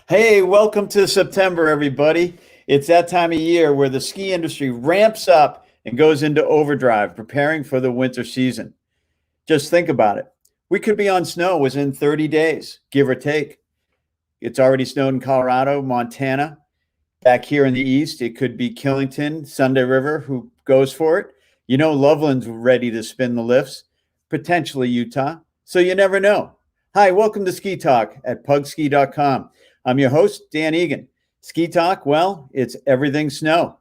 Hey, welcome to September, everybody. It's that time of year where the ski industry ramps up and goes into overdrive, preparing for the winter season. Just think about it. We could be on snow within 30 days, give or take. It's already snowed in Colorado, Montana. Back here in the east, it could be Killington, Sunday River, who goes for it. You know, Loveland's ready to spin the lifts, potentially Utah. So you never know. Hi, welcome to Ski Talk at pugski.com. I'm your host, Dan Egan. Ski Talk, well, it's everything snow.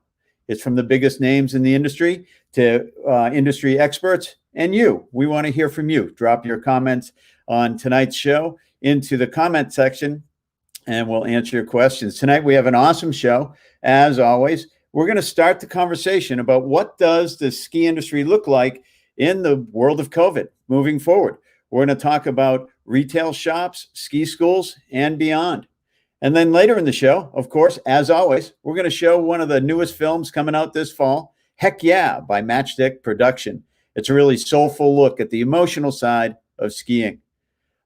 It's from the biggest names in the industry to industry experts and you. We want to hear from you. Drop your comments on tonight's show into the comment section and we'll answer your questions. Tonight we have an awesome show. As always, we're going to start the conversation about what does the ski industry look like in the world of COVID moving forward. We're going to talk about retail shops, ski schools, and beyond. And then later in the show, of course, as always, we're going to show one of the newest films coming out this fall, Heck Yeah, by Matchstick Production. It's a really soulful look at the emotional side of skiing.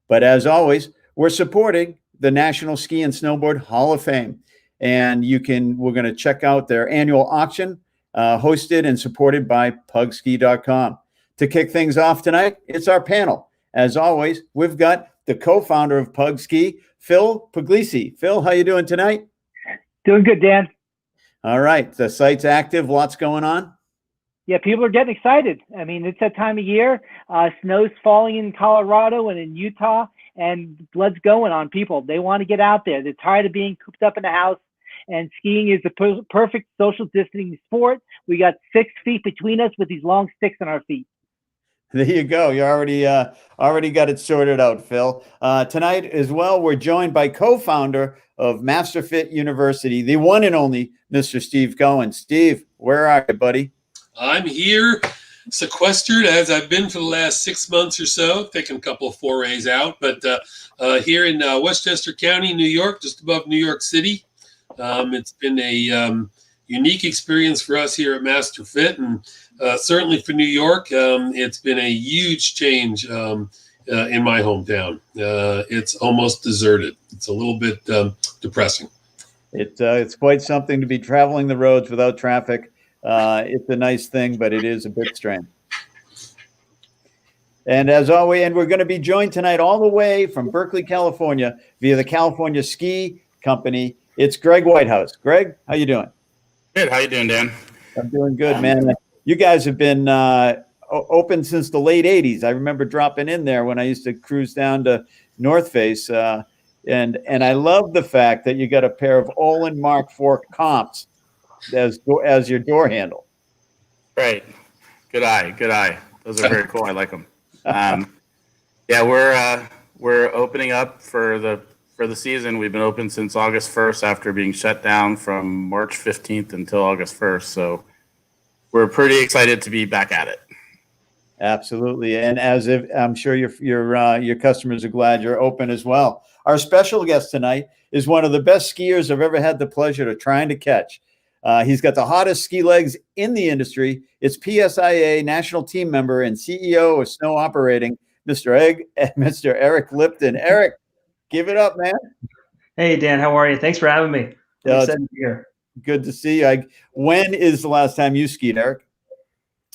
But as always, we're supporting the National Ski and Snowboard Hall of Fame. And we're going to check out their annual auction, hosted and supported by pugski.com. To kick things off tonight, it's our panel. As always, we've got the co-founder of Pugski, Phil Puglisi. Phil, how you doing tonight? Doing good, Dan. All right. The site's active. Lots going on. Yeah, people are getting excited. I mean, it's that time of year. Snow's falling in Colorado and in Utah, and blood's going on people. They want to get out there. They're tired of being cooped up in the house, and skiing is the perfect social distancing sport. We got 6 feet between us with these long sticks on our feet. There you go. You already got it sorted out, Phil. Tonight as well, we're joined by co-founder of Masterfit University, the one and only Mr. Steve Cohen. Steve, where are you, buddy? I'm here, sequestered as I've been for the last 6 months or so, taking a couple of forays out, but here in Westchester County, New York, just above New York City. It's been a unique experience for us here at Masterfit, and certainly for New York, it's been a huge change in my hometown. It's almost deserted. It's a little bit depressing. It's quite something to be traveling the roads without traffic. It's a nice thing, but it is a bit strange. And as always, and we're going to be joined tonight all the way from Berkeley, California, via the California Ski Company. It's Greg Whitehouse. Greg, how you doing? Good. How you doing, Dan? I'm doing good, man. You guys have been open since the late 80s. I remember dropping in there when I used to cruise down to North Face. And I love the fact that you got a pair of Olin Mark IV comps as your door handle. Right. Good eye. Those are very cool. I like them. Yeah, we're opening up for the season. We've been open since August 1st after being shut down from March 15th until August 1st. So we're pretty excited to be back at it. Absolutely. And as if I'm sure your customers are glad you're open as well. Our special guest tonight is one of the best skiers I've ever had the pleasure of trying to catch. He's got the hottest ski legs in the industry. It's PSIA national team member and CEO of Snow Operating, Mr. Eric Lipton. Eric, give it up, man. Hey, Dan, how are you? Thanks for having me. I'm excited to be here. Good to see you. When is the last time you skied, Eric?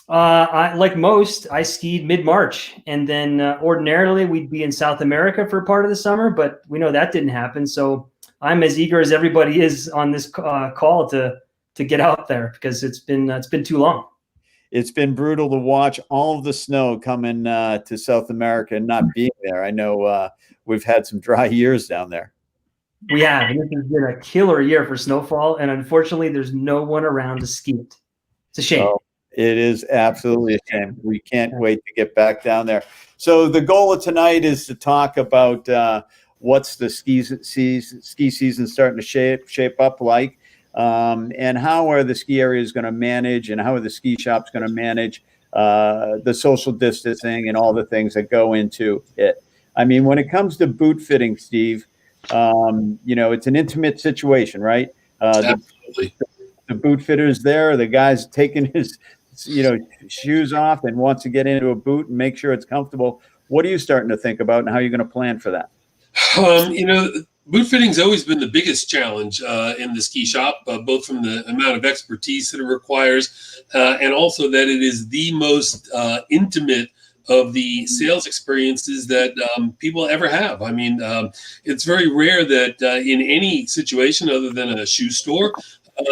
Like most, I skied mid-March, and then ordinarily we'd be in South America for part of the summer, but we know that didn't happen. So I'm as eager as everybody is on this call to get out there because it's been too long. It's been brutal to watch all of the snow coming to South America and not being there. I know we've had some dry years down there. We have. This has been a killer year for snowfall, and unfortunately, there's no one around to ski it. It's a shame. Oh, it is absolutely a shame. We can't wait to get back down there. So the goal of tonight is to talk about what's the ski season starting to shape up like, and how are the ski areas going to manage, and how are the ski shops going to manage the social distancing and all the things that go into it. I mean, when it comes to boot fitting, Steve, it's an intimate situation, right? Absolutely. The boot fitters there, the guy's taking his, shoes off and wants to get into a boot and make sure it's comfortable. What are you starting to think about, and how are you going to plan for that? Boot fitting's always been the biggest challenge in the ski shop, both from the amount of expertise that it requires and also that it is the most intimate of the sales experiences that people ever have. I mean, it's very rare that in any situation other than a shoe store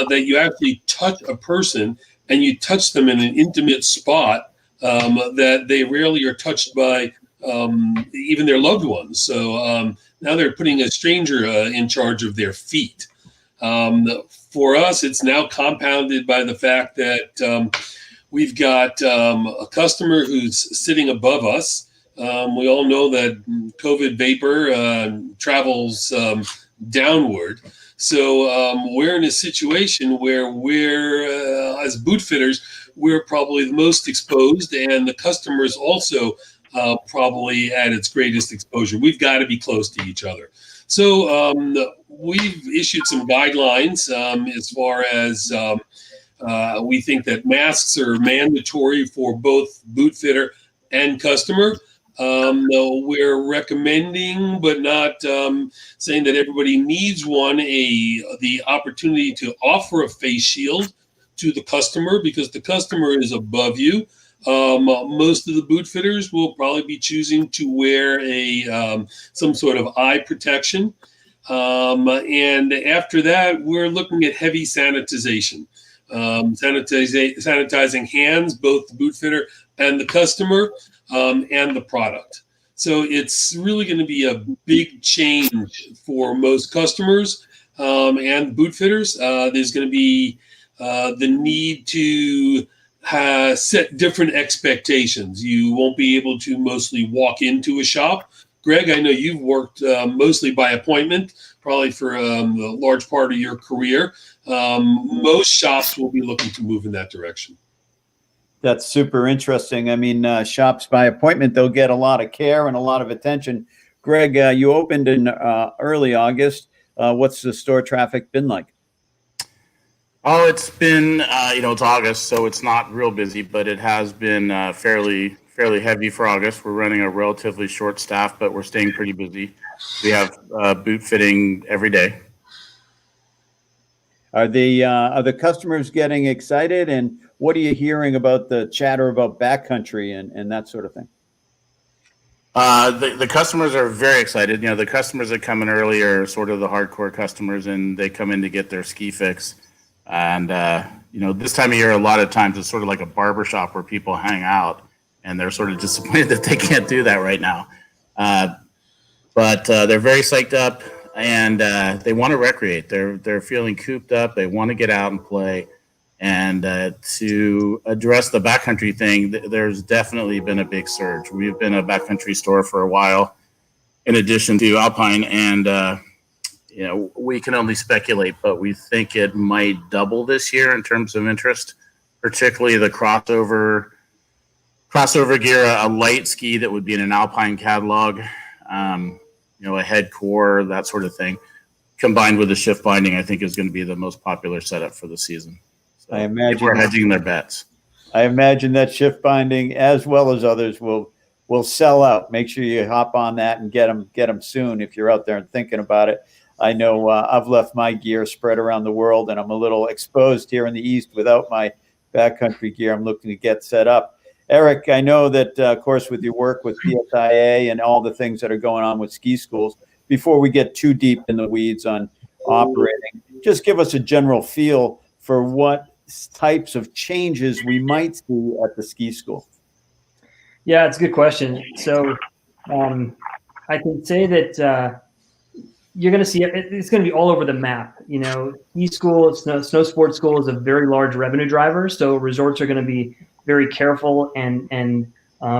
that you actually touch a person and you touch them in an intimate spot that they rarely are touched by even their loved ones. So now they're putting a stranger in charge of their feet. For us, it's now compounded by the fact that we've got a customer who's sitting above us. We all know that COVID vapor travels downward. So we're in a situation where we're, as boot fitters, we're probably the most exposed, and the customer is also probably at its greatest exposure. We've got to be close to each other. So we've issued some guidelines as far as we think that masks are mandatory for both boot fitter and customer. We're recommending, but not saying that everybody needs one, the opportunity to offer a face shield to the customer, because the customer is above you. Most of the boot fitters will probably be choosing to wear some sort of eye protection. And after that, we're looking at heavy sanitization. Sanitizing hands, both the boot fitter and the customer, and the product. So it's really going to be a big change for most customers and boot fitters. There's going to be the need to set different expectations. You won't be able to mostly walk into a shop. Greg, I know you've worked mostly by appointment, probably for a large part of your career. Most shops will be looking to move in that direction. That's super interesting. I mean, shops by appointment, they'll get a lot of care and a lot of attention. Greg, you opened in early August. What's the store traffic been like? Oh, it's been, it's August, so it's not real busy, but it has been fairly heavy for August. We're running a relatively short staff, but we're staying pretty busy. We have boot fitting every day. Are the customers getting excited, and what are you hearing about the chatter about backcountry and that sort of thing? The customers are very excited. The customers that come in early are sort of the hardcore customers, and they come in to get their ski fix. And, this time of year, a lot of times it's sort of like a barber shop where people hang out, and they're sort of disappointed that they can't do that right now. But they're very psyched up, and they want to recreate. They're feeling cooped up. They want to get out and play. And to address the backcountry thing, there's definitely been a big surge. We've been a backcountry store for a while, in addition to Alpine, and we can only speculate, but we think it might double this year in terms of interest, particularly the crossover gear, a light ski that would be in an Alpine catalog, a head core, that sort of thing, combined with the shift binding, I think is going to be the most popular setup for the season. So I imagine people are hedging their bets. I imagine that shift binding, as well as others, will sell out. Make sure you hop on that and get them soon if you're out there and thinking about it. I know I've left my gear spread around the world, and I'm a little exposed here in the East without my backcountry gear. I'm looking to get set up. Eric, I know that, of course, with your work with PSIA and all the things that are going on with ski schools, before we get too deep in the weeds on operating, just give us a general feel for what types of changes we might see at the ski school. Yeah, it's a good question. So I can say that you're going to see it's going to be all over the map. Ski school, snow sports school is a very large revenue driver. So resorts are going to be very careful and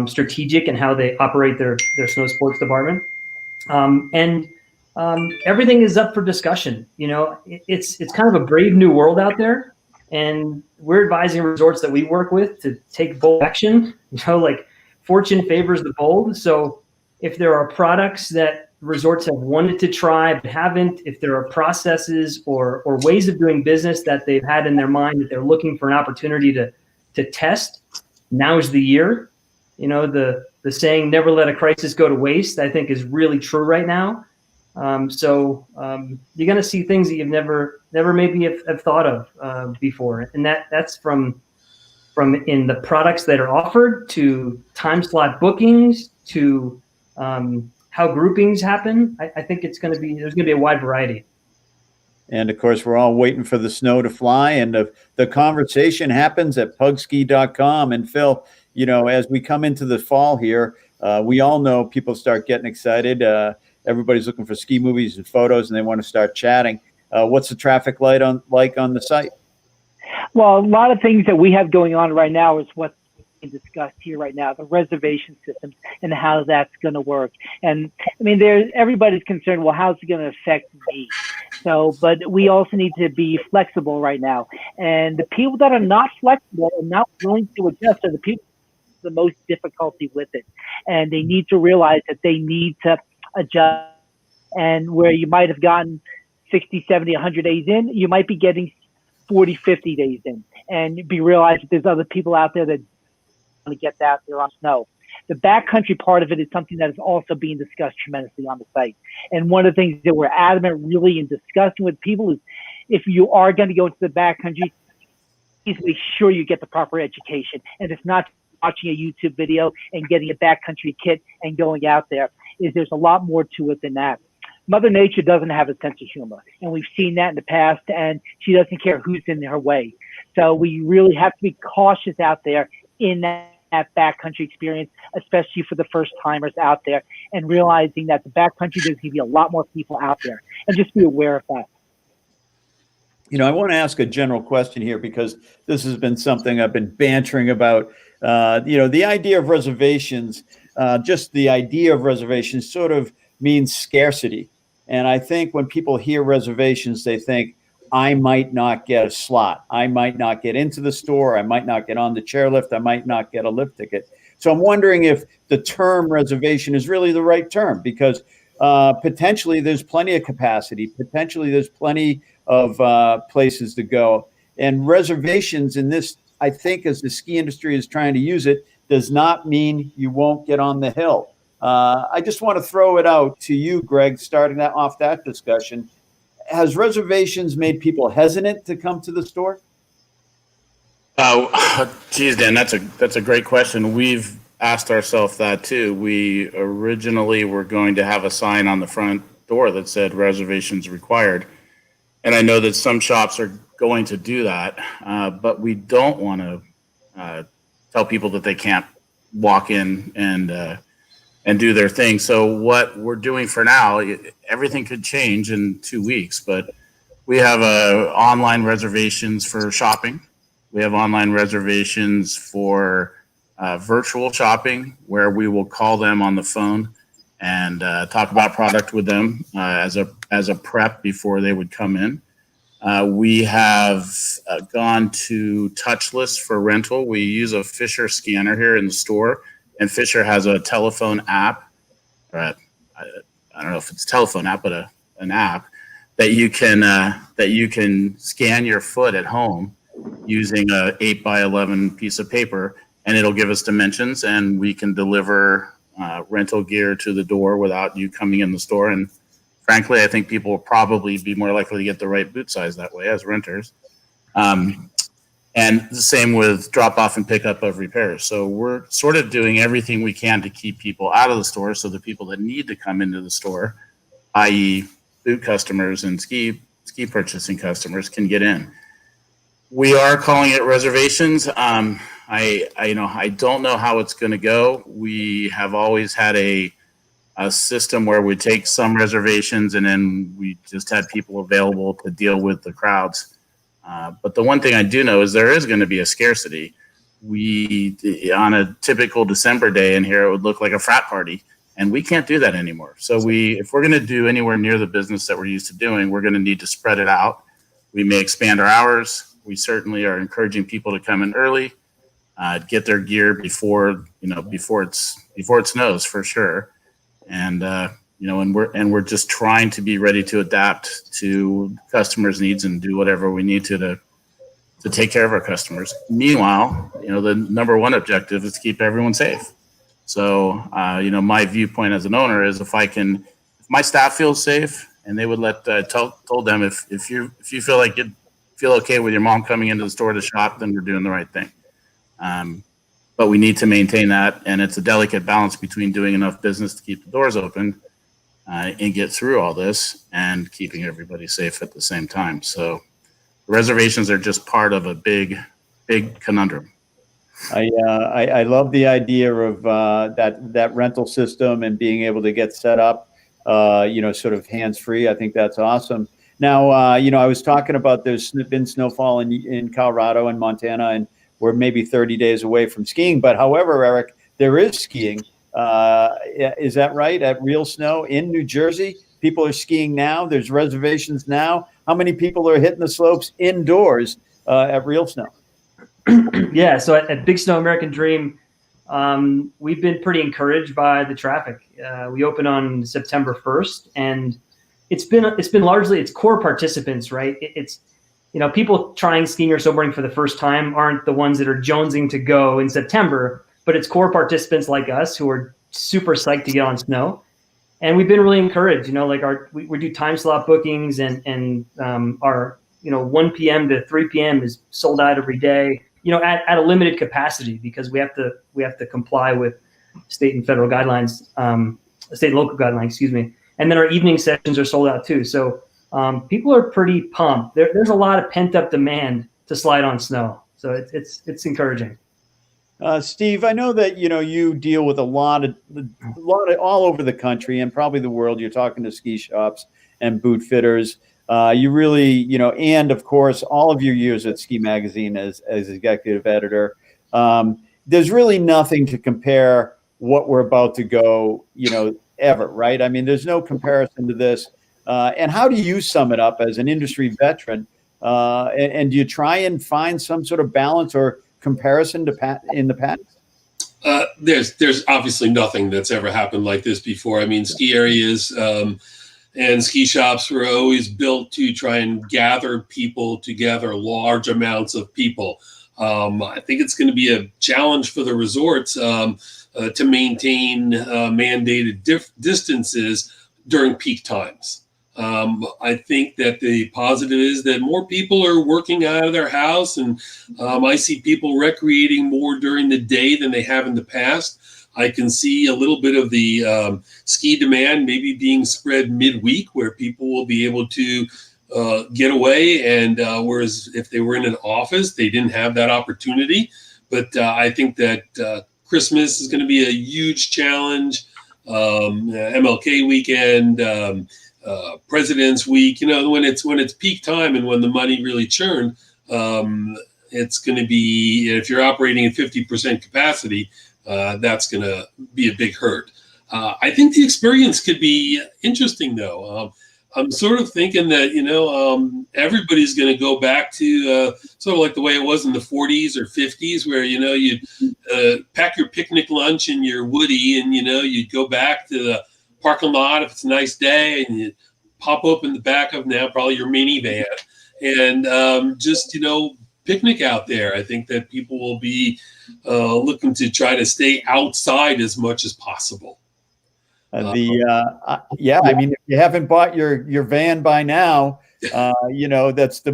strategic in how they operate their snow sports department. Everything is up for discussion. It's kind of a brave new world out there, and we're advising resorts that we work with to take bold action. Like fortune favors the bold. So if there are products that resorts have wanted to try but haven't, if there are processes or ways of doing business that they've had in their mind that they're looking for an opportunity to test, now's the year. The saying, never let a crisis go to waste, I think is really true right now. You're going to see things that you've never maybe have thought of before, and that's from in the products that are offered to time slot bookings to how groupings happen. I think there's going to be a wide variety. And of course, we're all waiting for the snow to fly, and the conversation happens at pugski.com. And Phil, as we come into the fall here, we all know people start getting excited. Everybody's looking for ski movies and photos, and they want to start chatting. What's the traffic light like on the site? Well, a lot of things that we have going on right now is what's being discussed here right now, the reservation systems and how that's going to work. And I mean, everybody's concerned, well, how's it going to affect me? So, but we also need to be flexible right now. And the people that are not flexible and not willing to adjust are the people with the most difficulty with it. And they need to realize that they need to adjust. And where you might have gotten 60, 70, 100 days in, you might be getting 40, 50 days in. And be realized that there's other people out there that want to get out there on snow. The backcountry part of it is something that is also being discussed tremendously on the site. And one of the things that we're adamant really in discussing with people is if you are going to go into the backcountry, please make sure you get the proper education. And it's not watching a YouTube video and getting a backcountry kit and going out there. There's a lot more to it than that. Mother Nature doesn't have a sense of humor, and we've seen that in the past, and she doesn't care who's in her way. So we really have to be cautious out there in that backcountry experience, especially for the first timers out there, and realizing that the backcountry, there's going to be a lot more people out there, and just be aware of that. I want to ask a general question here because this has been something I've been bantering about. The idea of reservations, just the idea of reservations sort of means scarcity. And I think when people hear reservations, they think, I might not get a slot. I might not get into the store. I might not get on the chairlift. I might not get a lift ticket. So I'm wondering if the term reservation is really the right term, because potentially there's plenty of capacity. Potentially there's plenty of places to go. And reservations in this, I think, as the ski industry is trying to use it, does not mean you won't get on the hill. I just want to throw it out to you, Greg, starting off that discussion. Has reservations made people hesitant to come to the store? Geez, Dan, that's a great question. We've asked ourselves that too. We originally were going to have a sign on the front door that said reservations required. And I know that some shops are going to do that, but we don't want to tell people that they can't walk in and do their thing. So what we're doing for now, everything could change in 2 weeks, but we have online reservations for shopping. We have online reservations for virtual shopping, where we will call them on the phone and talk about product with them as a prep before they would come in. We have gone to touchless for rental. We use a Fisher scanner here in the store, and Fisher has a telephone app. I don't know if it's a telephone app, but an app that you can scan your foot at home using a 8x11 piece of paper, and it'll give us dimensions, and we can deliver rental gear to the door without you coming in the store. And frankly, I think people will probably be more likely to get the right boot size that way as renters. And the same with drop off and pickup of repairs. So we're sort of doing everything we can to keep people out of the store, so the people that need to come into the store, i.e. boot customers and ski purchasing customers, can get in. We are calling it reservations. I don't know how it's going to go. We have always had a system where we take some reservations and then we just had people available to deal with the crowds. But the one thing I do know is there is going to be a scarcity. On a typical December day in here, it would look like a frat party, and we can't do that anymore. So if we're going to do anywhere near the business that we're used to doing, we're going to need to spread it out. We may expand our hours. We certainly are encouraging people to come in early, get their gear before it snows for sure. And we're just trying to be ready to adapt to customers' needs and do whatever we need to take care of our customers. Meanwhile, the number one objective is to keep everyone safe. So, my viewpoint as an owner is if my staff feels safe, and they would told them if you feel like you feel okay with your mom coming into the store to shop, then we're doing the right thing. But we need to maintain that, and it's a delicate balance between doing enough business to keep the doors open and get through all this and keeping everybody safe at the same time. So reservations are just part of a big conundrum. I love the idea of that rental system and being able to get set up, sort of hands-free. I think that's awesome. Now, I was talking about there's been snowfall in Colorado and Montana, and we're maybe 30 days away from skiing. But however, Eric, there is skiing. Is that right? At Real Snow in New Jersey, people are skiing now. There's reservations now. How many people are hitting the slopes indoors at Real Snow? Yeah, so at Big Snow American Dream, we've been pretty encouraged by the traffic. We opened on September 1st, and it's been largely it's core participants, right? It's people trying skiing or snowboarding for the first time aren't the ones that are jonesing to go in September, but it's core participants like us who are super psyched to get on snow. And we've been really encouraged, we do time slot bookings and our 1 p.m. to 3 p.m. is sold out every day, at a limited capacity because we have to comply with state and federal guidelines, state and local guidelines, excuse me. And then our evening sessions are sold out too. So people are pretty pumped. There's a lot of pent up demand to slide on snow. So it's encouraging. Steve, I know that you deal with a lot of all over the country and probably the world. You're talking to ski shops and boot fitters. You really, and of course, all of your years at Ski Magazine as executive editor. There's really nothing to compare what we're about to go, ever, right? I mean, there's no comparison to this. And how do you sum it up as an industry veteran? And do you try and find some sort of balance or comparison to in the past? There's obviously nothing that's ever happened like this before. I mean, ski areas and ski shops were always built to try and gather people together, large amounts of people. I think it's going to be a challenge for the resorts to maintain mandated distances during peak times. I think that the positive is that more people are working out of their house, and I see people recreating more during the day than they have in the past. I can see a little bit of the ski demand maybe being spread midweek where people will be able to get away, and whereas if they were in an office, they didn't have that opportunity. But I think that Christmas is going to be a huge challenge. MLK weekend, President's Week, when it's peak time and when the money really churned, it's going to be, if you're operating at 50% capacity, that's going to be a big hurt. I think the experience could be interesting, though. I'm sort of thinking that, everybody's going to go back to sort of like the way it was in the 40s or 50s, where, you'd pack your picnic lunch in your Woody and, you'd go back to the parking lot if it's a nice day, and you'd pop open the back of now probably your minivan and just, picnic out there. I think that people will be looking to try to stay outside as much as possible. I mean, if you haven't bought your van by now, that's the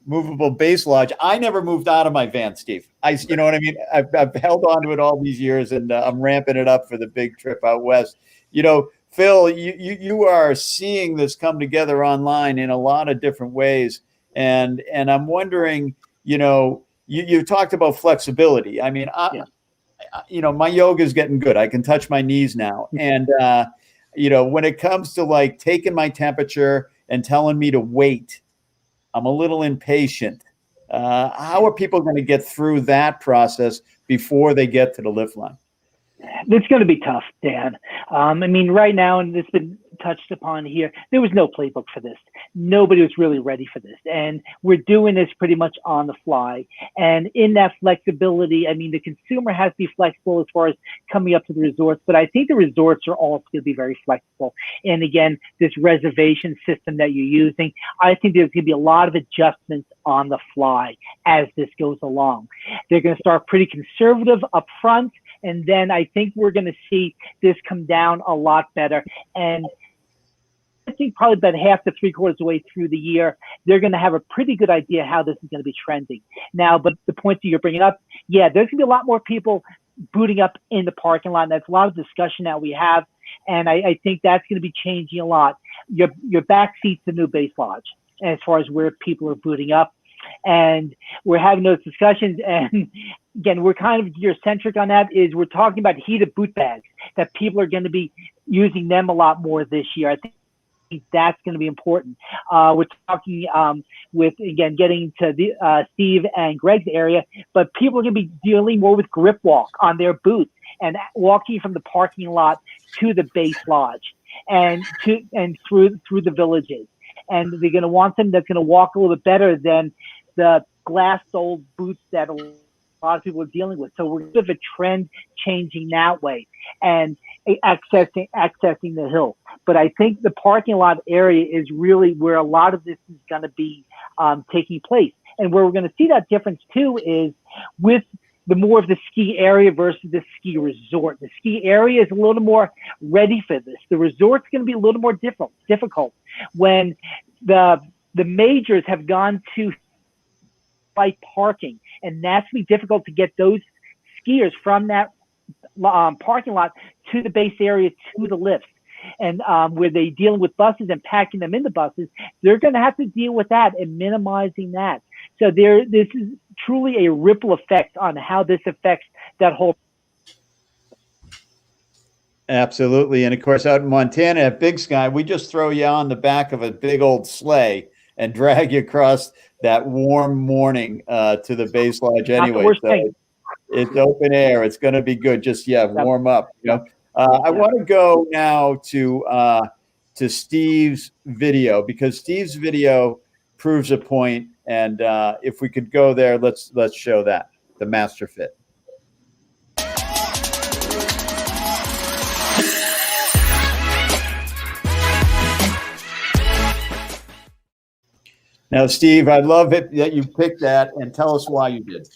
movable base lodge. I never moved out of my van, Steve. You know what I mean? I've held on to it all these years, and I'm ramping it up for the big trip out west. Phil, you are seeing this come together online in a lot of different ways, and I'm wondering, you talked about flexibility. I mean, my yoga is getting good. I can touch my knees now. And, when it comes to like taking my temperature and telling me to wait, I'm a little impatient. How are people going to get through that process before they get to the lift line? It's going to be tough, Dan. I mean, right now, and it's been touched upon here, there was no playbook for this. Nobody was really ready for this. And we're doing this pretty much on the fly. And in that flexibility, I mean, the consumer has to be flexible as far as coming up to the resorts, but I think the resorts are also going to be very flexible. And again, this reservation system that you're using, I think there's going to be a lot of adjustments on the fly as this goes along. They're going to start pretty conservative up front, And then I think we're going to see this come down a lot better. And I think probably about half to 3/4 of the way through the year, they're going to have a pretty good idea how this is going to be trending. Now, but the point that you're bringing up, yeah, there's going to be a lot more people booting up in the parking lot. And that's a lot of discussion that we have. And I think that's going to be changing a lot. Your back seat's the new base lodge as far as where people are booting up. And we're having those discussions. And again, we're kind of gear-centric on that, is we're talking about heated boot bags, that people are going to be using them a lot more this year. I think that's going to be important. We're talking with, again, getting to the Steve and Greg's area, but people are going to be dealing more with grip walk on their boots and walking from the parking lot to the base lodge and through the villages. And they're going to want them that's going to walk a little bit better than the glass-soled boots that a lot of people are dealing with. So we're going to have a trend changing that way and accessing the hill. But I think the parking lot area is really where a lot of this is going to be taking place. And where we're going to see that difference too is with the more of the ski area versus the ski resort. The ski area is a little more ready for this. The resort's going to be a little more difficult when the majors have gone to site parking, and that's going to be difficult to get those skiers from that parking lot to the base area to the lifts. And where they're dealing with buses and packing them in the buses, they're going to have to deal with that and minimizing that. So this is truly a ripple effect on how this affects that whole. Absolutely. And of course, out in Montana at Big Sky, we just throw you on the back of a big old sleigh and drag you across that warm morning to the base lodge anyway. So it's open air. It's going to be good. Just, warm up. You know? I want to go now to Steve's video, because Steve's video proves a point. And if we could go there, let's show that, the Masterfit. Now, Steve, I love it that you picked that, and tell us why you did.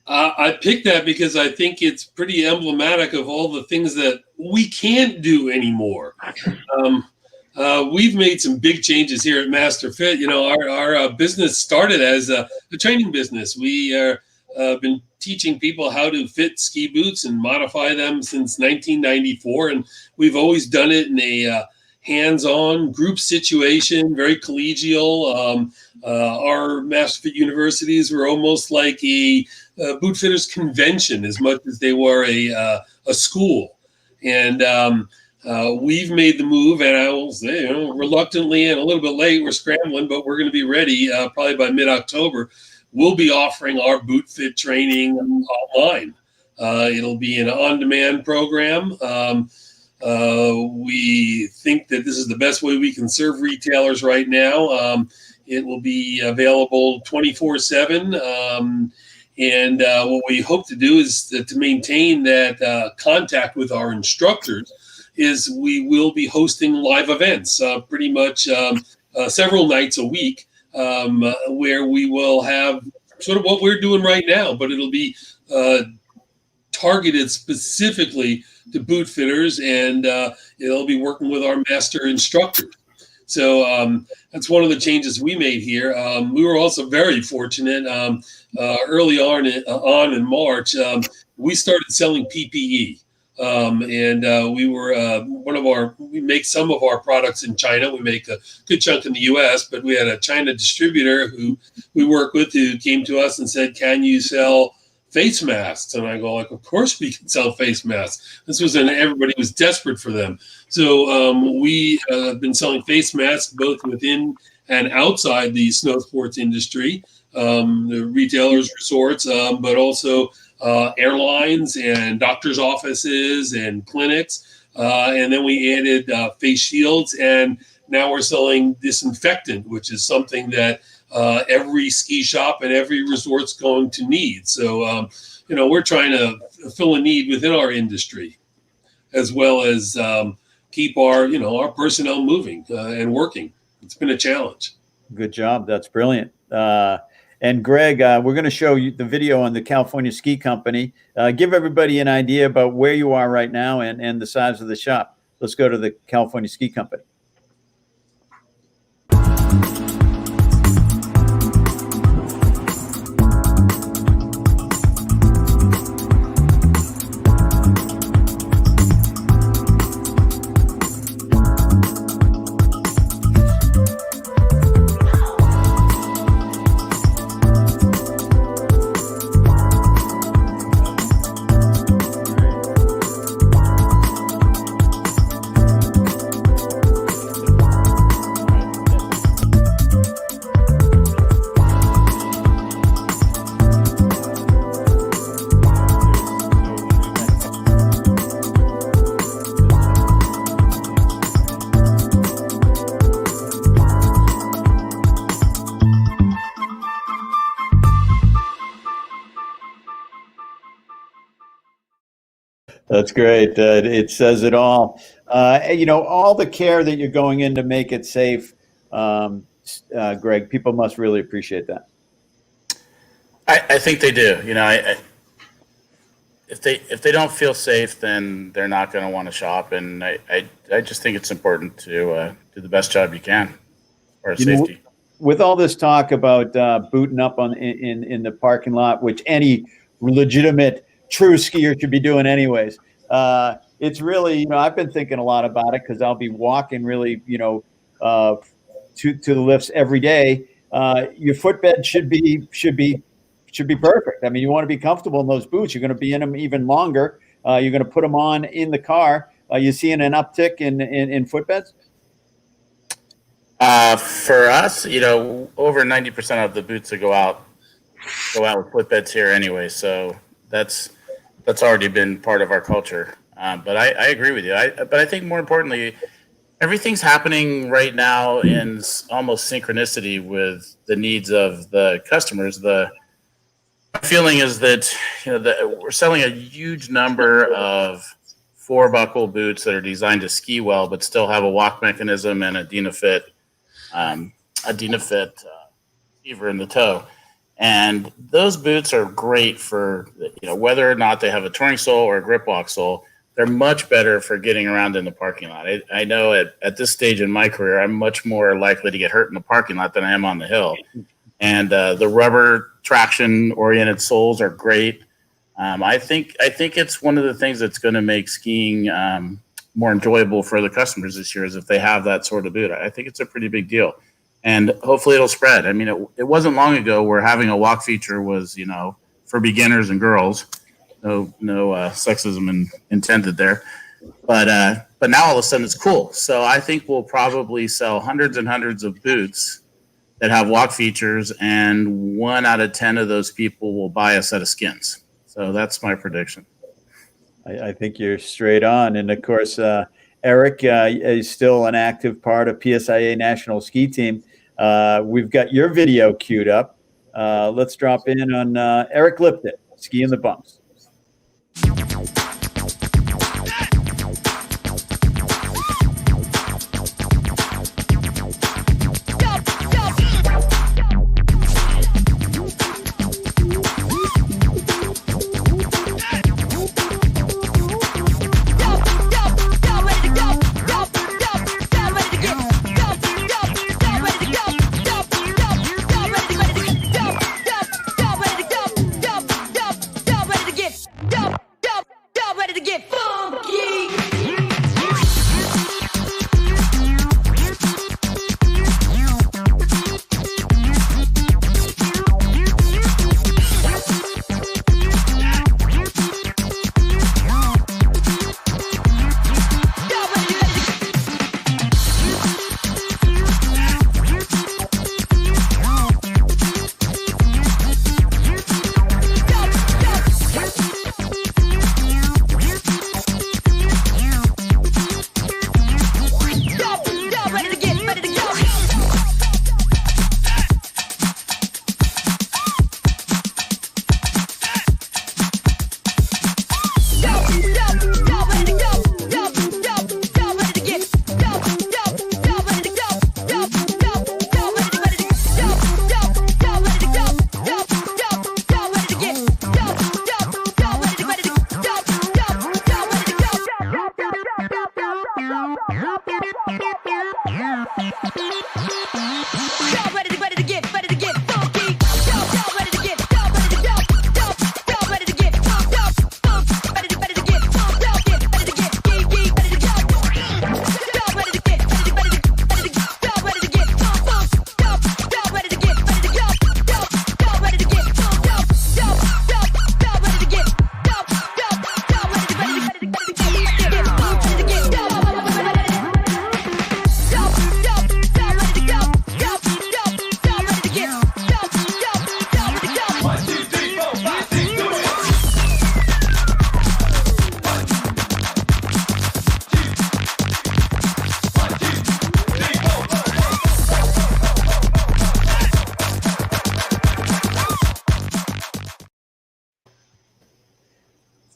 I picked that because I think it's pretty emblematic of all the things that we can't do anymore. We've made some big changes here at Masterfit. You know, our business started as a training business. We have been teaching people how to fit ski boots and modify them since 1994, and we've always done it in a hands-on group situation, very collegial. Our Masterfit universities were almost like a Bootfitters convention as much as they were a school. And we've made the move, and I will say, reluctantly and a little bit late, we're scrambling, but we're going to be ready probably by mid-October. We'll be offering our BootFit training online. It'll be an on-demand program. We think that this is the best way we can serve retailers right now. It will be available 24/7. And what we hope to do is to maintain that contact with our instructors is we will be hosting live events pretty much several nights a week where we will have sort of what we're doing right now, but it'll be targeted specifically to Bootfitters, and it'll be working with our master instructors. So that's one of the changes we made here. We were also very fortunate early on in March. We started selling PPE, and we were we make some of our products in China. We make a good chunk in the U.S., but we had a China distributor who we work with who came to us and said, "Can you sell face masks?" And I go, like, of course we can sell face masks. This was everybody was desperate for them. So we have been selling face masks both within and outside the snow sports industry, the retailers, resorts, but also airlines and doctors' offices and clinics. And then we added face shields, and now we're selling disinfectant, which is something that every ski shop and every resort's going to need. So, we're trying to fill a need within our industry, as well as keep our personnel moving and working. It's been a challenge. Good job. That's brilliant. And Greg, we're going to show you the video on the California Ski Company. Give everybody an idea about where you are right now and the size of the shop. Let's go to the California Ski Company. That's great. It says it all. All the care that you're going in to make it safe, Greg, people must really appreciate that. I think they do. If they don't feel safe, then they're not going to want to shop. And I just think it's important to do the best job you can for safety. With all this talk about booting up in the parking lot, which any legitimate true skier should be doing anyways. It's really, I've been thinking a lot about it because I'll be walking really, to the lifts every day. Your footbed should be perfect. I mean, you want to be comfortable in those boots. You're going to be in them even longer. You're going to put them on in the car. Are you seeing an uptick in footbeds? For us, over 90% of the boots that go out with footbeds here anyway. So that's already been part of our culture. But I agree with you. But I think more importantly, everything's happening right now in almost synchronicity with the needs of the customers. My feeling is that we're selling a huge number of 4-buckle boots that are designed to ski well, but still have a walk mechanism and a DynaFit lever in the toe. And those boots are great for, whether or not they have a touring sole or a grip walk sole. They're much better for getting around in the parking lot. I know at this stage in my career, I'm much more likely to get hurt in the parking lot than I am on the hill. And the rubber traction-oriented soles are great. I think it's one of the things that's going to make skiing more enjoyable for the customers this year is if they have that sort of boot. I think it's a pretty big deal. And hopefully it'll spread. I mean, it wasn't long ago where having a walk feature was, for beginners and girls. No sexism intended there. But now all of a sudden it's cool. So I think we'll probably sell hundreds and hundreds of boots that have walk features, and 1 out of 10 of those people will buy a set of skins. So that's my prediction. I think you're straight on. And of course, Eric is still an active part of PSIA National Ski Team. We've got your video queued up. Let's drop in on Eric Lipton, Ski in the Bumps.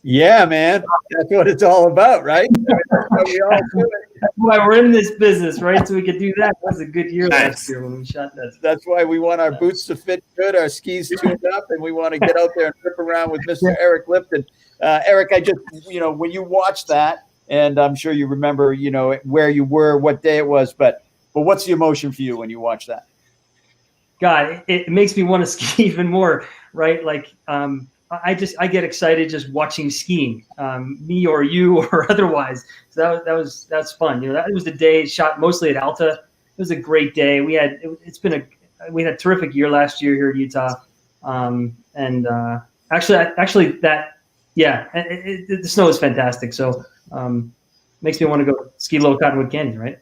Yeah, man. That's what it's all about, right? That's why we all do it. That's why we're in this business, right? So we could do that. That was a good year last year when we shot that. That's why we want our boots to fit good, our skis tuned up, and we want to get out there and rip around with Mr. Eric Lipton. Eric, I just, when you watch that, and I'm sure you remember, where you were, what day it was, but what's the emotion for you when you watch that? God, it makes me want to ski even more, right? Like, I get excited just watching skiing, me or you or otherwise. So that's fun. That was the day shot mostly at Alta. It was a great day. We had a terrific year last year here in Utah. The snow is fantastic. So makes me want to go ski Little Cottonwood Canyon, right?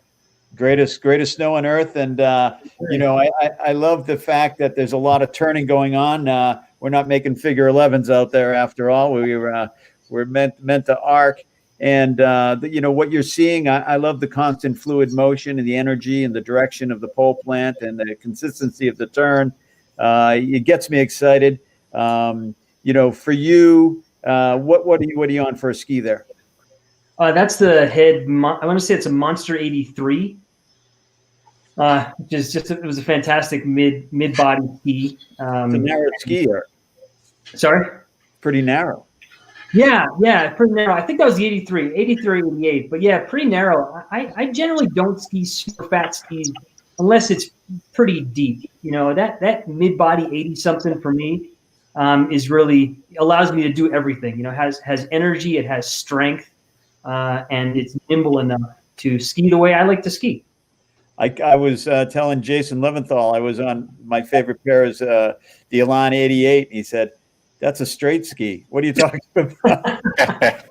Greatest snow on earth. And, I love the fact that there's a lot of turning going on. We're not making figure 11s out there after all. We're meant to arc. And, what you're seeing, I love the constant fluid motion and the energy and the direction of the pole plant and the consistency of the turn. It gets me excited. For you, what are you on for a ski there? That's the head. I want to say it's a Monster 83. It was a fantastic mid body ski. It's a narrow ski. Sorry? Pretty narrow. Yeah, pretty narrow. I think that was the 83, 88. But yeah, pretty narrow. I generally don't ski super fat skis unless it's pretty deep. That mid body 80 something for me is really allows me to do everything. Has energy, it has strength, and it's nimble enough to ski the way I like to ski. I was telling Jason Leventhal I was on my favorite pair is the Elan 88. And he said, "That's a straight ski. What are you talking about?"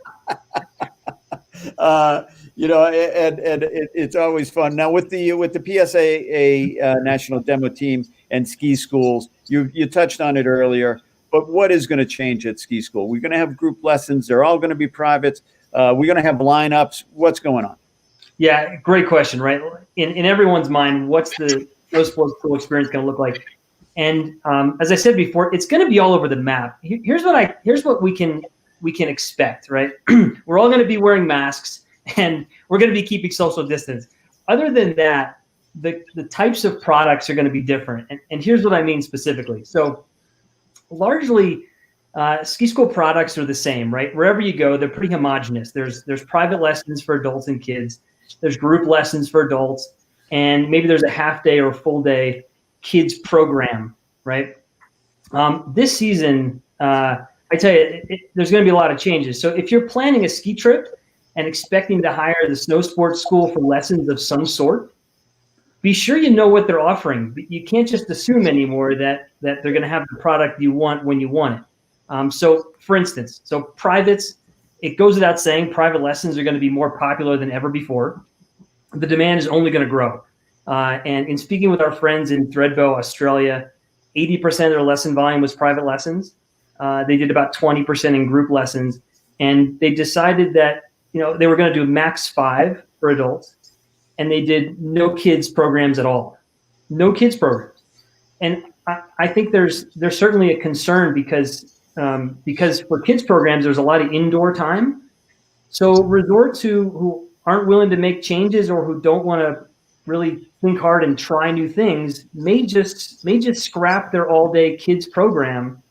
And it's always fun. Now with the PSIA national demo team and ski schools, you touched on it earlier. But what is going to change at ski school? We're going to have group lessons. They're all going to be privates. We're going to have lineups. What's going on? Yeah, great question, right? In everyone's mind, what's the pro sports school experience going to look like? And as I said before, it's going to be all over the map. Here's what we can expect, right? We're all going to be wearing masks, and we're going to be keeping social distance. Other than that, the types of products are going to be different. And here's what I mean specifically. So largely, ski school products are the same, right? Wherever you go, they're pretty homogenous. There's private lessons for adults and kids. There's group lessons for adults, and maybe there's a half day or full day kids program, right? This season, I tell you, there's going to be a lot of changes. So if you're planning a ski trip and expecting to hire the snow sports school for lessons of some sort, be sure you know what they're offering. You can't just assume anymore that they're going to have the product you want when you want it. So for instance, privates, it goes without saying, private lessons are going to be more popular than ever before. The demand is only going to grow. And in speaking with our friends in Thredbo, Australia, 80% of their lesson volume was private lessons. They did about 20% in group lessons. And they decided that, they were going to do max 5 for adults. And they did no kids programs at all. No kids programs. And I think there's certainly a concern because for kids programs, there's a lot of indoor time. So resorts who aren't willing to make changes or who don't want to really think hard and try new things may just scrap their all-day kids program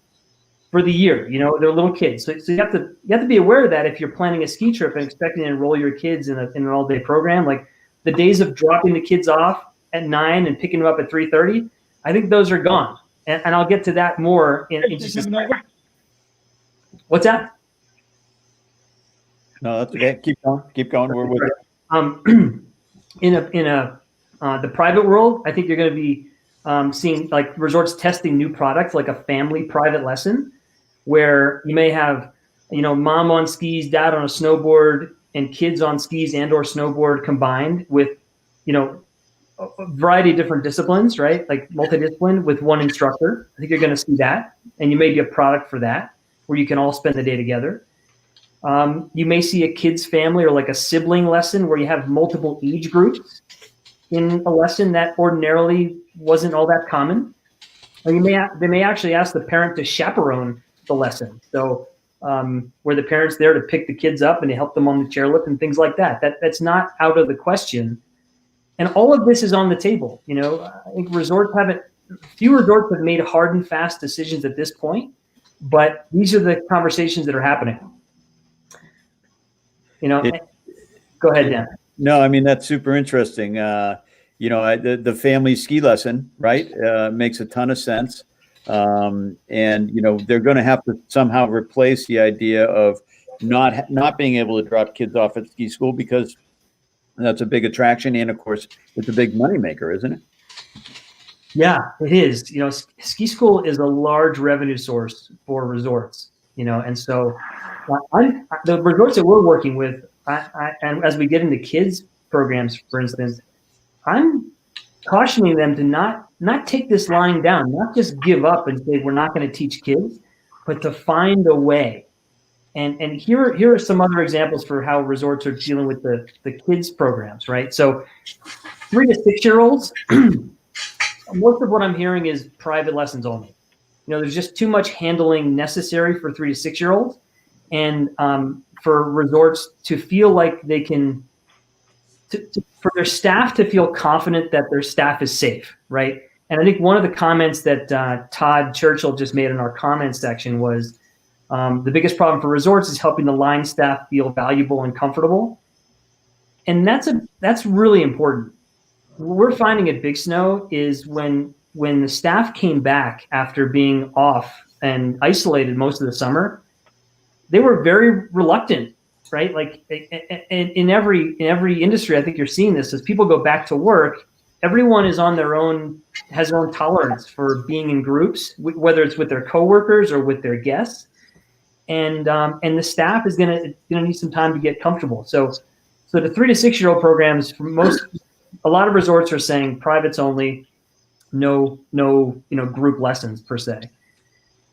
for the year. They're little kids. So you have to be aware of that if you're planning a ski trip and expecting to enroll your kids in an all-day program. Like the days of dropping the kids off at 9 and picking them up at 3:30, I think those are gone. And I'll get to that more in just a second. What's that? No, that's okay. Keep going. We're with you. In the private world, I think you're going to be seeing like resorts testing new products, like a family private lesson, where you may have, mom on skis, dad on a snowboard, and kids on skis and/or snowboard combined with, a variety of different disciplines, right? Like multidiscipline with one instructor. I think you're going to see that, and you may be a product for that, where you can all spend the day together. You may see a kids family or like a sibling lesson where you have multiple age groups in a lesson that ordinarily wasn't all that common. Or they may actually ask the parent to chaperone the lesson. So where the parents there to pick the kids up and to help them on the chairlift and things like that. That's not out of the question. And all of this is on the table. You know, I think few resorts have made hard and fast decisions at this point, but these are the conversations that are happening. You know, go ahead, Dan. No, I mean, that's super interesting. You know, the family ski lesson, right, makes a ton of sense. And, you know, they're going to have to somehow replace the idea of not being able to drop kids off at ski school, because that's a big attraction. And, of course, it's a big moneymaker, isn't it? Yeah, it is. You know, ski school is a large revenue source for resorts, you know, and so the resorts that we're working with, and as we get into kids programs, for instance, I'm cautioning them to not take this line down, not just give up and say we're not going to teach kids, but to find a way. And here are some other examples for how resorts are dealing with the kids programs, right? So 3 to 6 year olds, most of what I'm hearing is private lessons only. You know, there's just too much handling necessary for 3 to 6 year olds, and for resorts to feel like they can, for their staff to feel confident that their staff is safe, right? And I think one of the comments that Todd Churchill just made in our comments section was, the biggest problem for resorts is helping the line staff feel valuable and comfortable. And that's really important. What we're finding at Big Snow is when the staff came back after being off and isolated most of the summer, they were very reluctant, right? Like in every industry, I think you're seeing this as people go back to work, everyone is on has their own tolerance for being in groups, whether it's with their coworkers or with their guests. And the staff is gonna need some time to get comfortable. So the 3 to 6 year old programs, for a lot of resorts are saying privates only, no group lessons per se.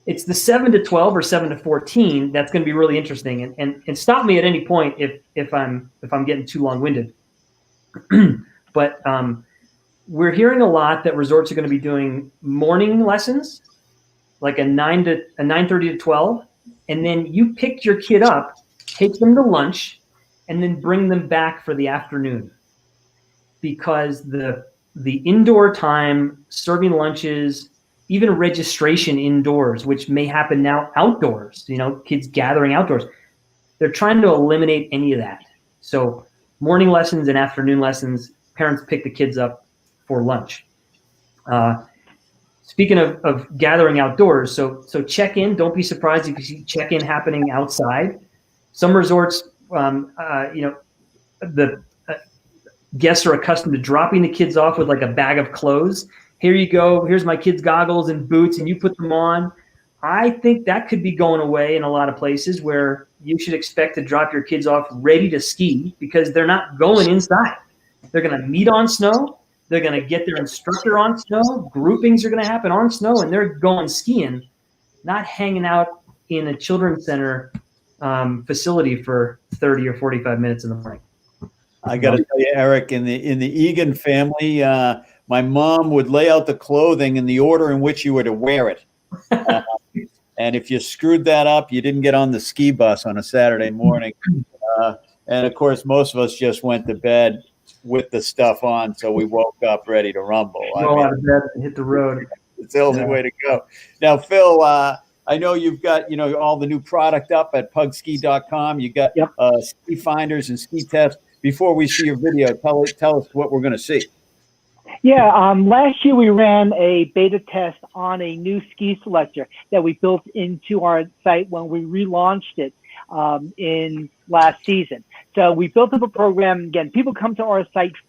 It's the 7 to 12 or 7 to 14 that's going to be really interesting. And stop me at any point if I'm getting too long winded. But we're hearing a lot that resorts are going to be doing morning lessons, like a 9:30 to 12. And then you pick your kid up, take them to lunch, and then bring them back for the afternoon. Because the indoor time, serving lunches, even registration indoors, which may happen now outdoors, you know, kids gathering outdoors, they're trying to eliminate any of that. So morning lessons and afternoon lessons, parents pick the kids up for lunch. Speaking of gathering outdoors, so check in. Don't be surprised if you see check in happening outside. Some resorts, the guests are accustomed to dropping the kids off with like a bag of clothes. Here you go. Here's my kids' goggles and boots, and you put them on. I think that could be going away in a lot of places where you should expect to drop your kids off ready to ski because they're not going inside. They're going to meet on snow. They're going to get their instructor on snow. Groupings are going to happen on snow, and they're going skiing, not hanging out in a children's center facility for 30 or 45 minutes in the morning. I got to tell you, Eric, in the Egan family, my mom would lay out the clothing in the order in which you were to wear it. And if you screwed that up, you didn't get on the ski bus on a Saturday morning. And of course, most of us just went to bed with the stuff on, so we woke up ready to rumble. Roll out of bed and hit the road. It's the only way to go. Now, Phil, I know you've got all the new product up at pugski.com. You got ski finders and ski tests. Before we see your video, tell us what we're going to see. Yeah, last year we ran a beta test on a new ski selector that we built into our site when we relaunched it in last season. So we built up a program. Again, people come to our site for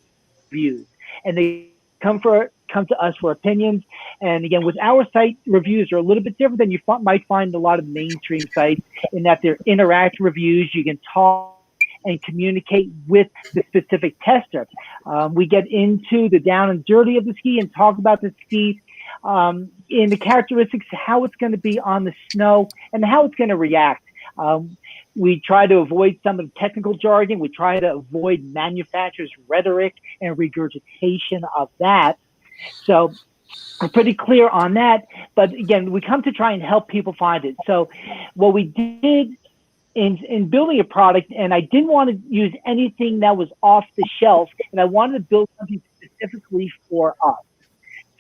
reviews, and they come to us for opinions. And again, with our site, reviews are a little bit different than you might find a lot of mainstream sites in that they're interactive reviews. You can talk and communicate with the specific tester. We get into the down and dirty of the ski and talk about the ski in the characteristics, how it's going to be on the snow and how it's going to react. We try to avoid some of the technical jargon. We try to avoid manufacturers' rhetoric and regurgitation of that. So we're pretty clear on that. But again, we come to try and help people find it. So what we did in building a product, and I didn't want to use anything that was off the shelf, and I wanted to build something specifically for us.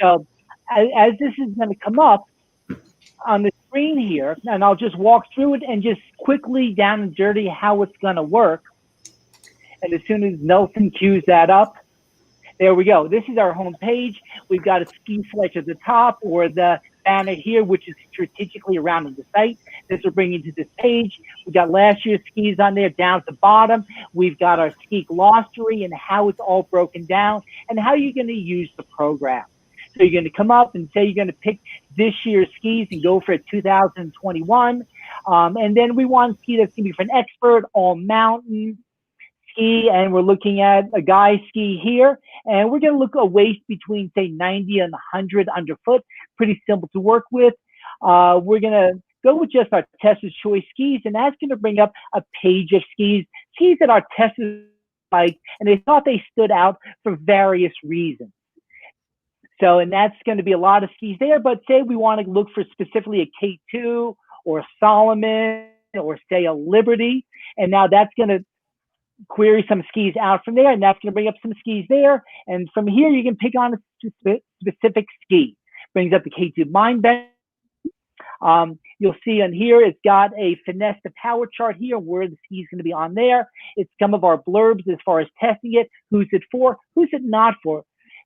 So as this is going to come up on the screen here, and I'll just walk through it and just quickly down and dirty how it's going to work. And as soon as Nelson cues that up, there we go. This is our home page. We've got a ski fletch at the top, or the banner here, which is strategically around the site. This will bring you to this page. We've got last year's skis on there down at the bottom. We've got our ski glossary and how it's all broken down and how you're going to use the program. So you're going to come up and say you're going to pick this year's skis and go for a 2021. And then we want a ski that's going to be for an expert, all mountain ski. And we're looking at a guy ski here. And we're going to look a waist between, say, 90 and 100 underfoot. Pretty simple to work with. We're going to go with just our Tester's Choice skis. And that's going to bring up a page of skis that our testers liked. And they thought they stood out for various reasons. So, and that's going to be a lot of skis there, but say we want to look for specifically a K2 or a Solomon or say a Liberty, and now that's going to query some skis out from there, and that's going to bring up some skis there, and from here you can pick on a specific ski. Brings up the K2 Mind Bench. You'll see on here it's got a finesse to power chart here where the ski is going to be on there. It's some of our blurbs as far as testing it, who's it for, who's it not for,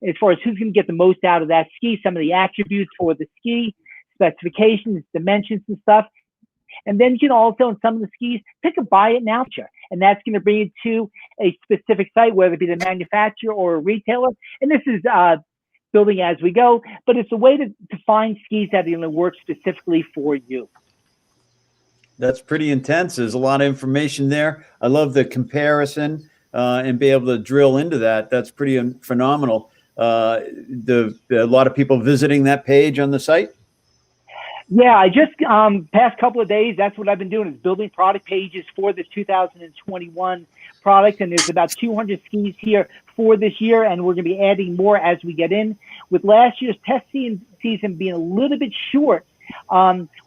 as far as who's going to get the most out of that ski, some of the attributes for the ski, specifications, dimensions and stuff. And then you can also, in some of the skis, pick a buy it now feature. And that's going to bring you to a specific site, whether it be the manufacturer or a retailer. And this is building as we go, but it's a way to find skis that are going to work specifically for you. That's pretty intense. There's a lot of information there. I love the comparison and be able to drill into that. That's pretty phenomenal. A lot of people visiting that page on the site. Yeah, I just past couple of days, that's what I've been doing is building product pages for the 2021 product, and there's about 200 skis here for this year, and we're going to be adding more as we get in. With last year's test season being a little bit short,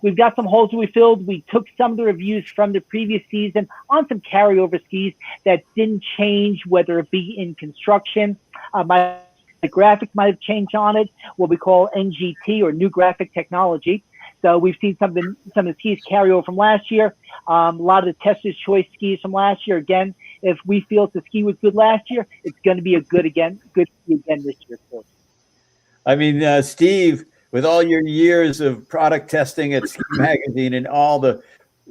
we've got some holes that we filled. We took some of the reviews from the previous season on some carryover skis that didn't change, whether it be in construction. My graphics might have changed on it, what we call NGT or new graphic technology. So we've seen some of the skis carry over from last year. A lot of the Tester's Choice skis from last year. Again, if we feel the ski was good last year, it's going to be a good ski again this year. I mean, Steve, with all your years of product testing at Ski Magazine and all the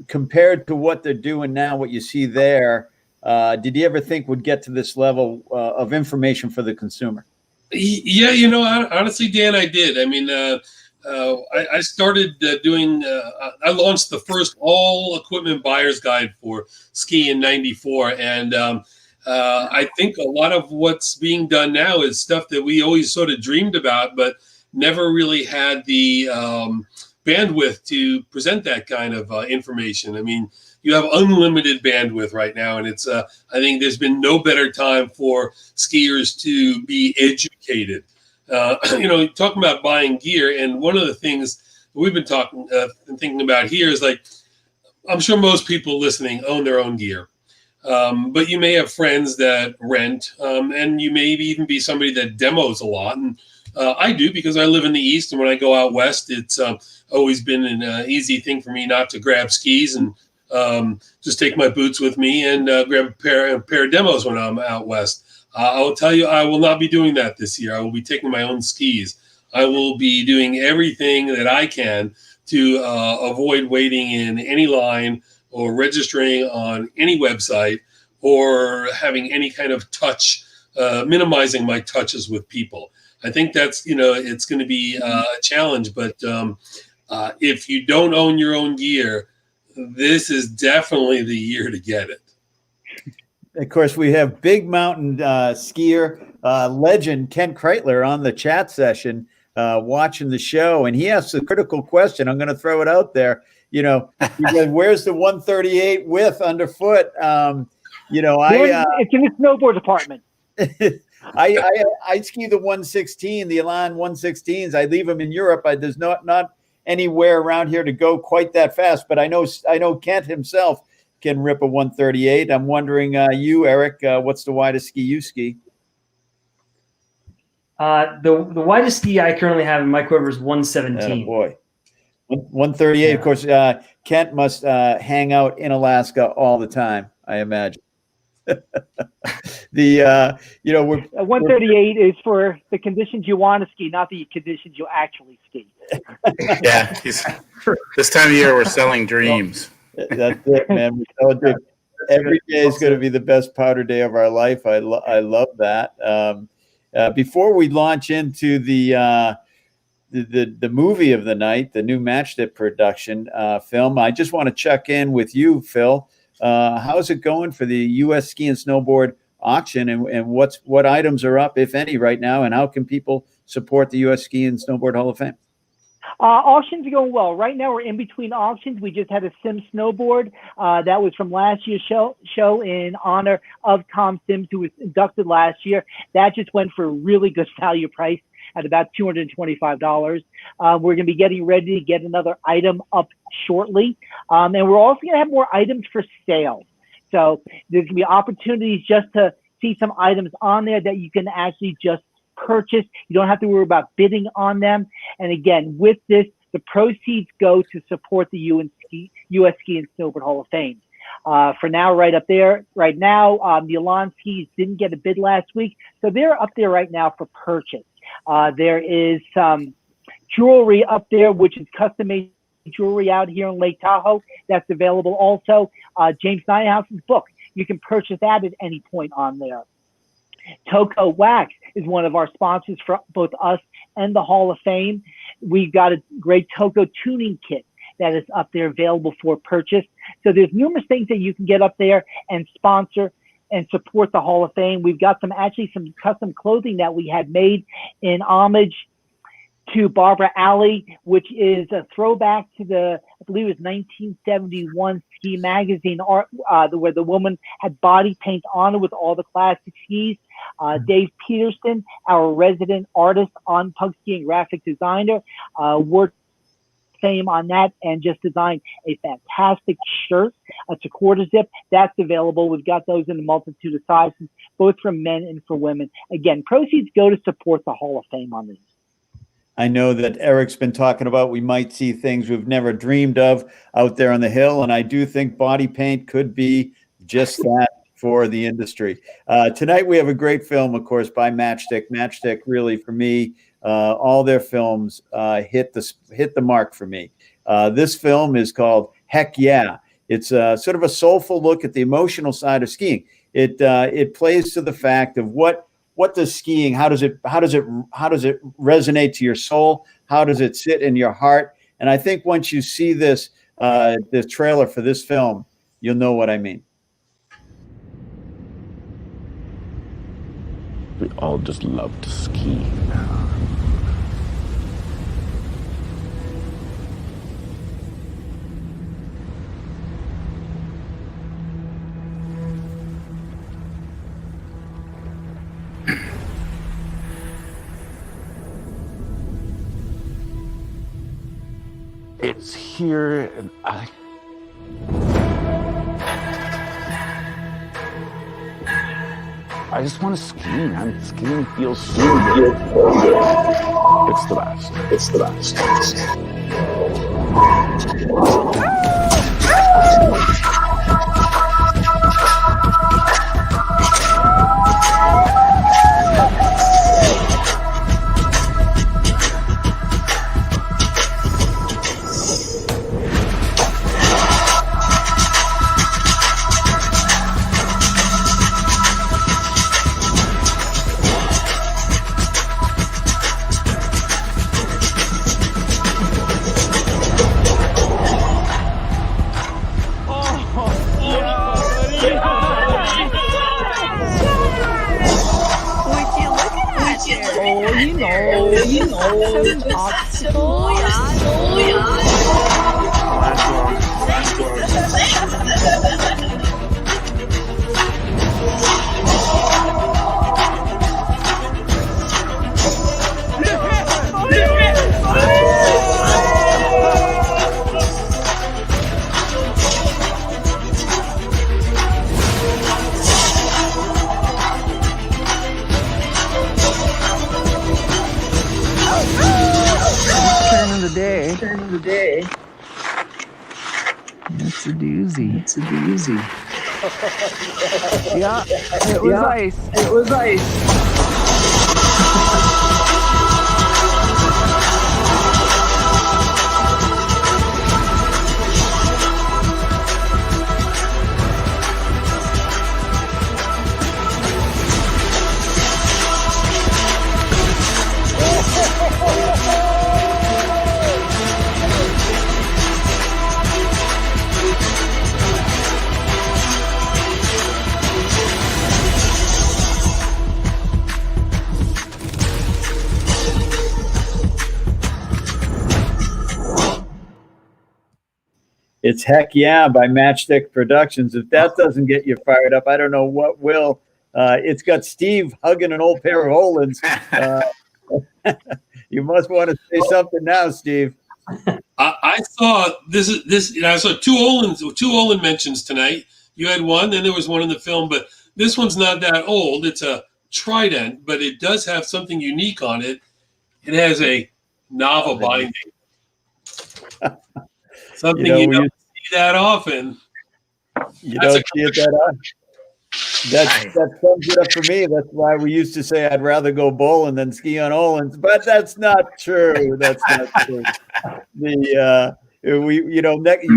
compared to what they're doing now, what you see there, did you ever think would get to this level of information for the consumer? Yeah, honestly, Dan, I did. I mean, I started I launched the first all equipment buyer's guide for ski in '94. And I think a lot of what's being done now is stuff that we always sort of dreamed about, but never really had the bandwidth to present that kind of information. I mean, you have unlimited bandwidth right now, and it's I think there's been no better time for skiers to be educated. Talking about buying gear, and one of the things we've been talking and thinking about here is, like, I'm sure most people listening own their own gear, but you may have friends that rent, and you may even be somebody that demos a lot. And I do, because I live in the East, and when I go out West, it's always been an easy thing for me not to grab skis and just take my boots with me and grab a pair of demos when I'm out West. I will tell you, I will not be doing that this year. I will be taking my own skis. I will be doing everything that I can to avoid waiting in any line or registering on any website or having any kind of touch, minimizing my touches with people. I think that's, it's going to be a challenge, but if you don't own your own gear, this is definitely the year to get it. Of course, we have big mountain skier legend Ken Kreitler on the chat session watching the show, and he asked a critical question. I'm going to throw it out there. He said, where's the 138 width underfoot? It's in the snowboard department. I ski the 116, the Elan 116s. I leave them in Europe. There's not anywhere around here to go quite that fast. But I know Kent himself can rip a 138. I'm wondering, you, Eric, what's the widest ski you ski? The widest ski I currently have in my quiver is 117. Oh, boy. 138. Yeah. Of course, Kent must hang out in Alaska all the time, I imagine. The 138 is for the conditions you want to ski, not the conditions you actually ski. Yeah, this time of year we're selling dreams. That's it, man. Every day is going to be the best powder day of our life. I love that. Before we launch into the movie of the night, the new Matchstick production film, I just want to check in with you, Phil. How's it going for the U.S. Ski and Snowboard auction, and what items are up, if any, right now, and how can people support the U.S. Ski and Snowboard Hall of Fame? Auctions are going well. Right now, we're in between auctions. We just had a Sim snowboard that was from last year's show in honor of Tom Sims, who was inducted last year. That just went for a really good value price at about $225. We're going to be getting ready to get another item up shortly. And we're also going to have more items for sale. So there's going to be opportunities just to see some items on there that you can actually just purchase. You don't have to worry about bidding on them. And again, with this, the proceeds go to support the U.S. Ski and Snowboard Hall of Fame. For now, right now, the Elan skis didn't get a bid last week, so they're up there right now for purchase. There is some jewelry up there, which is custom-made jewelry out here in Lake Tahoe. That's available also. James Nyhouse's book, you can purchase that at any point on there. Toco Wax is one of our sponsors for both us and the Hall of Fame. We've got a great Toco tuning kit that is up there available for purchase. So there's numerous things that you can get up there and sponsor and support the Hall of Fame. We've got some custom clothing that we had made in homage to Barbara Alley, which is a throwback to I believe it was 1971 Ski Magazine art, where the woman had body paint on it with all the classic skis. Dave Peterson, our resident artist on Pug Ski and graphic designer, worked Fame on that and just designed a fantastic shirt. It's a quarter zip that's available. We've got those in a multitude of sizes, both for men and for women. Again, proceeds go to support the Hall of Fame on these. I know that Eric's been talking about we might see things we've never dreamed of out there on the hill, and I do think body paint could be just that for the industry. Tonight we have a great film, of course, by Matchstick. Matchstick, really, for me, all their films hit the mark for me. This film is called Heck Yeah. It's sort of a soulful look at the emotional side of skiing. It plays to the fact of what does skiing, how does it resonate to your soul? How does it sit in your heart? And I think once you see this trailer for this film, you'll know what I mean. We all just love to ski. It's here, and I just want to ski, man. Skiing feels so good. It's the best. It's the best. the day. It's a doozy. Yeah, it was ice. It's Heck Yeah by Matchstick Productions. If that doesn't get you fired up, I don't know what will. It's got Steve hugging an old pair of Olins. You must want to say something now, Steve. I saw this. I saw two Olin mentions tonight. You had one, then there was one in the film, but this one's not that old. It's a Trident, but it does have something unique on it. It has a novel binding. Something you don't see that often. You don't see it that often. That sums it up for me. That's why we used to say I'd rather go bowling than ski on Olins, but that's not true. That's not true. You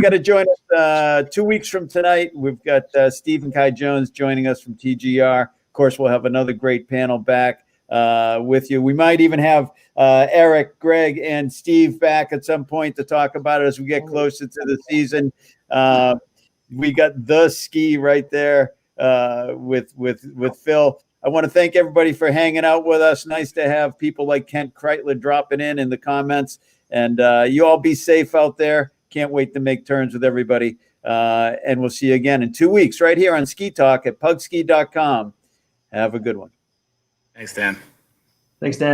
got to join us 2 weeks from tonight. We've got Stephen Kai Jones joining us from TGR. Of course, we'll have another great panel back with you. We might even have Eric, Greg, and Steve back at some point to talk about it as we get closer to the season. We got the ski right there with Phil. I want to thank everybody for hanging out with us. Nice to have people like Kent Kreitler dropping in the comments. And you all be safe out there. Can't wait to make turns with everybody. And we'll see you again in 2 weeks right here on SkiTalk at pugski.com. Have a good one. Thanks, Dan. Thanks, Dan.